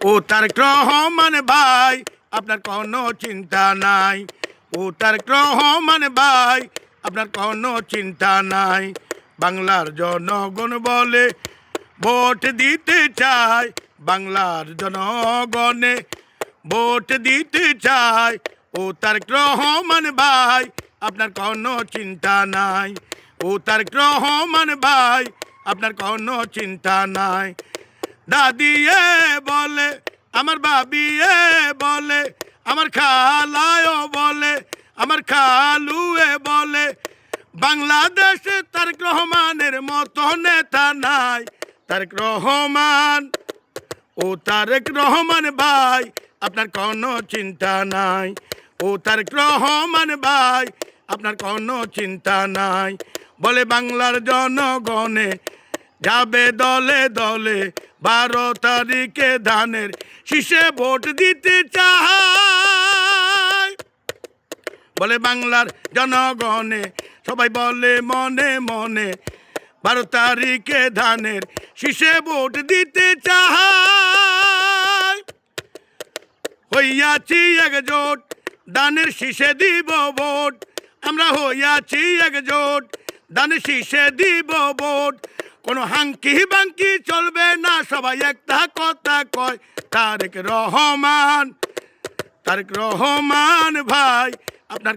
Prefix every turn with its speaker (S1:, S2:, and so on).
S1: ও তারেক রহমান ভাই আপনার কোনো চিন্তা নাই। ও তারেক রহমান ভাই আপনার কোনো চিন্তা নাই। বাংলার জনগণ বলে ভোট দিতে চায়, বাংলার জনগণে ভোট দিতে চায়। ও তারেক রহমান ভাই আপনার কোনো চিন্তা নাই। ও তারেক রহমান ভাই আপনার কোনো চিন্তা নাই। দাদিয়ে বলে, আমার বাবিয়ে বলে, আমার খালায়ও বলে, আমার খালুয়ে বলে, বাংলাদেশে তারেক রহমানের মতো নেতা নাই। তারেক রহমান, ও তারেক রহমান ভাই আপনার কোনো চিন্তা নাই। ও তারেক রহমান ভাই আপনার কোনো চিন্তা নাই। বলে বাংলার জনগণে যাবে দলে দলে, 12 তারিখে ধানের শীষে ভোট দিতে চায়। বলে বাংলার জনগণে সবাই বলে মনে মনে, 12 তারিখে ধানের শীষে ভোট দিতে চায়। হইয়াছি একজোট, ধানের শীষে দিব ভোট। আমরা হইয়াছি একজোট, ধানের শীষে দিব ভোট। কোনো হাঙ্কি বাঙ্কি চলবে না, সবাই একটা কথা কয় তারেক রহমান। তারেক রহমান ভাই আপনার